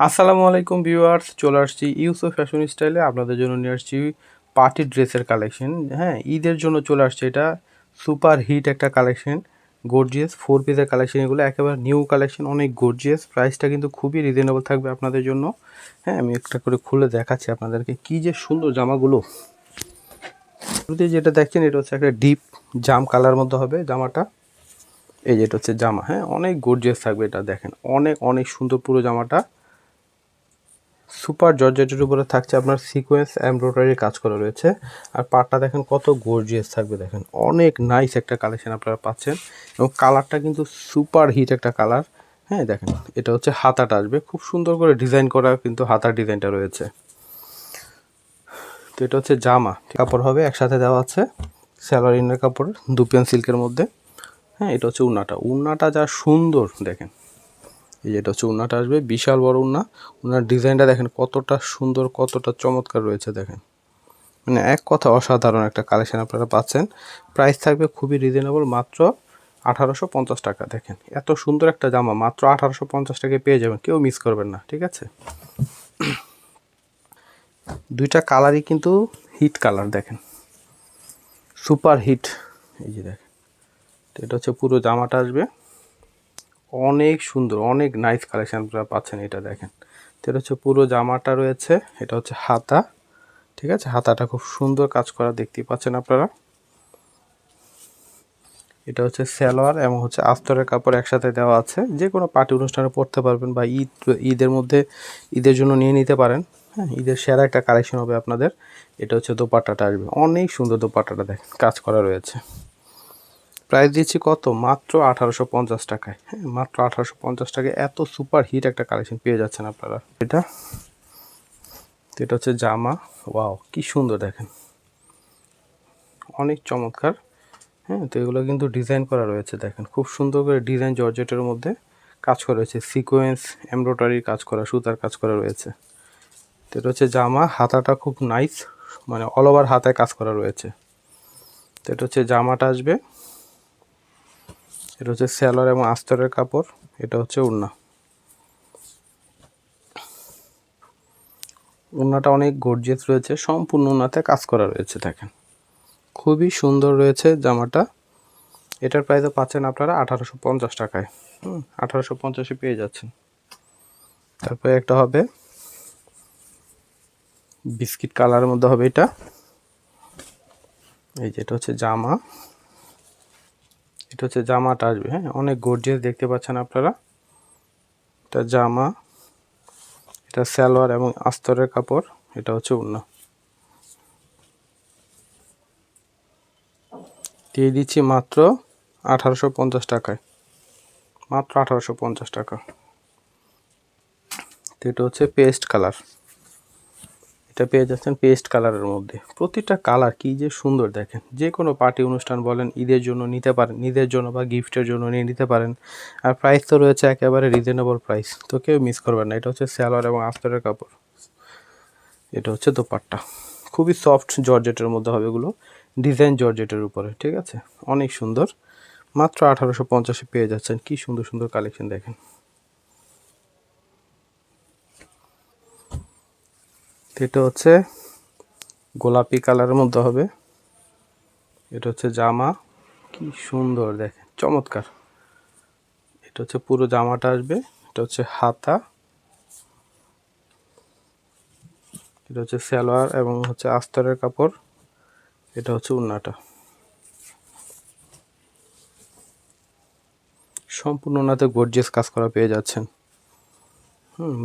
আসসালামু আলাইকুম ভিউয়ার্স, চলে আসছি ইউসুফ ফ্যাশন স্টাইলে আপনাদের জন্য নিয়ে আসছি পার্টি ড্রেসের কালেকশন। হ্যাঁ, ঈদের জন্য চলে আসছে এটা সুপার হিট একটা কালেকশন, গর্জিয়াস 4 পিসের কালেকশন। এগুলো একেবারে নিউ কালেকশন, অনেক গর্জিয়াস। প্রাইসটা কিন্তু খুবই রিজনেবল থাকবে আপনাদের জন্য। হ্যাঁ, আমি একটা করে খুলে দেখাচ্ছি আপনাদেরকে কি যে সুন্দর জামাগুলো। শুরুতে যেটা দেখছেন এটা হচ্ছে একটা ডিপ জাম কালার মধ্যে হবে জামাটা। এই যেটা হচ্ছে জামা। হ্যাঁ, অনেক গর্জিয়াস থাকবে এটা, দেখেন অনেক অনেক সুন্দর পুরো জামাটা। সুপার জর্জেটের উপরে থাকছে আপনার সিকোয়েন্স এমব্রয়ডারি কাজ করা রয়েছে। আর পাটটা দেখেন কত গর্জিয়াস থাকবে, দেখেন অনেক নাইস একটা কালেকশন আপনারা পাচ্ছেন। এবং কালারটা কিন্তু সুপার হিট একটা কালার। হ্যাঁ দেখেন, এটা হচ্ছে হাতাটা আসবে খুব সুন্দর করে ডিজাইন করা, কিন্তু হাতার ডিজাইনটা রয়েছে। তো এটা হচ্ছে জামা কাপড় হবে, একসাথে দেওয়া আছে স্যালোয়ার ইনার কাপড় দুপিয়ান সিল্কের মধ্যে। হ্যাঁ, এটা হচ্ছে উন্নাটা যা সুন্দর দেখেন। এই যেটা হচ্ছে উন্নাটা আসবে, বিশাল বড় উন্না। উন্নার ডিজাইনটা দেখেন কতটা সুন্দর, কতটা চমৎকার রয়েছে দেখেন। মানে এক কথা অসাধারণ একটা কালেকশন আপনারা পাচ্ছেন। প্রাইস থাকবে খুবই রিজনেবল, মাত্র 1850 টাকা। দেখেন এত সুন্দর একটা জামা মাত্র 1850 টাকায় পেয়ে যাবেন, কেউ মিস করবেন না, ঠিক আছে। দুইটা কালারই কিন্তু হিট কালার, দেখেন সুপার হিট। এই যে দেখেন, এটা হচ্ছে পুরো জামাটা আসবে, অনেক সুন্দর, অনেক নাইস কালেকশন আপনারা পাচ্ছেন। এটা দেখেন, এটা হচ্ছে পুরো জামাটা রয়েছে। এটা হচ্ছে হাতা, ঠিক আছে। হাতাটা খুব সুন্দর কাজ করা দেখতেই পাচ্ছেন আপনারা। এটা হচ্ছে সালোয়ার এবং হচ্ছে আস্তরের কাপড় একসাথে দেওয়া আছে। যে কোনো পার্টি অনুষ্ঠানে পরতে পারবেন বা ঈদের মধ্যে ঈদের জন্য নিয়ে নিতে পারেন। হ্যাঁ, ঈদের সেরা একটা কালেকশন হবে আপনাদের। এটা হচ্ছে দোপাট্টাটা আসবে, অনেক সুন্দর দোপাট্টাটা দেখেন কাজ করা রয়েছে। প্রাইস দিচ্ছি কত? মাত্র 1850 টাকায়। হ্যাঁ, মাত্র 1850 টাকায় এত সুপার হিট একটা কালেকশন পেয়ে যাচ্ছেন আপনারা। এটা হচ্ছে জামা। ওয়াও, কি সুন্দর দেখেন, অনেক চমৎকার। হ্যাঁ, তো এগুলো কিন্তু ডিজাইন করা রয়েছে, দেখেন খুব সুন্দর করে ডিজাইন জর্জেটের মধ্যে কাজ করা রয়েছে, সিকোয়েন্স এমব্রয়ডারি কাজ করা, সুতার কাজ করা রয়েছে। তো এটা হচ্ছে জামা, হাতাটা খুব নাইস, মানে অল ওভার হাতায় কাজ করা রয়েছে। তো এটা হচ্ছে জামাটা আসবে, এটা হচ্ছে সালোয়ার এবং আস্তরের কাপড়। এটা হচ্ছে ওড়নাটা অনেক গর্জিয়াস রয়েছে, সম্পূর্ণ ওড়নাতে কাজ করা রয়েছে, দেখেন খুবই সুন্দর রয়েছে জামাটা। এটার প্রাইসও পাচ্ছেন আপনারা 1850 টাকায়। 1850-এ পেয়ে যাচ্ছেন। তারপরে একটা হবে বিস্কিট কালারের মধ্যে হবে এটা। এই যে এটা হচ্ছে জামা, এটা হচ্ছে জামাটা আসবে। হ্যাঁ, অনেক গর্জিয়াস দেখতে পাচ্ছেন আপনারা। এটা জামা, এটা সালোয়ার এবং আস্তরের কাপড়। এটা হচ্ছে ওড়না। দিয়ে দিচ্ছি মাত্র 1850 টাকায়, মাত্র 1850 টাকা। তো এটা হচ্ছে পেস্ট কালার, এটা পেয়ে যাচ্ছেন পেস্ট কালারের মধ্যে। প্রতিটা কালার কি যে সুন্দর দেখেন, যে কোনো পার্টি অনুষ্ঠান বলেন, ঈদের জন্য নিতে পারেন, ঈদের জন্য বা গিফটের জন্য নিয়ে নিতে পারেন। আর প্রাইস তো রয়েছে একেবারে রিজনেবল প্রাইস, তো কেউ মিস করবেন না। এটা হচ্ছে সালোয়ার এবং আস্তরের কাপড়। এটা হচ্ছে দোপাট্টা, খুবই সফট জর্জেটের মধ্যে হবে এগুলো, ডিজাইন জর্জেটের উপরে, ঠিক আছে। অনেক সুন্দর, মাত্র 1850-এ পেয়ে যাচ্ছেন। কি সুন্দর সুন্দর কালেকশন দেখেন। এটা হচ্ছে গোলাপি কালারের মধ্যে হবে। এটা হচ্ছে জামা, কি সুন্দর দেখেন, চমৎকার। এটা হচ্ছে পুরো জামাটা আসবে। এটা হচ্ছে হাতা, এটা হচ্ছে সালোয়ার এবং হচ্ছে আস্তরের কাপড়। এটা হচ্ছে ওড়নাটা, সম্পূর্ণ ওড়নাতে গর্জিয়াস কাজ করা পেয়ে যাচ্ছেন।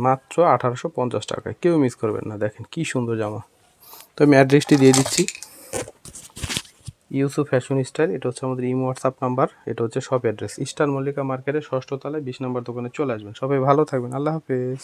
মাত্র 1850 টাকায়, কেউ মিস করবেন না। দেখেন কি সুন্দর জামা। তো আমি অ্যাড্রেসটি দিয়ে দিচ্ছি, ইউসুফ ফ্যাশন স্টাইল। এটা হচ্ছে আমাদের ইমো হোয়াটসঅ্যাপ নাম্বার। এটা হচ্ছে শপ অ্যাড্রেস, ইস্টার্ন মল্লিকা মার্কেটের 6ষ্ঠ তলায় 20 নম্বর দোকানে চলে আসবেন। সবাই ভালো থাকবেন, আল্লাহ হাফেজ।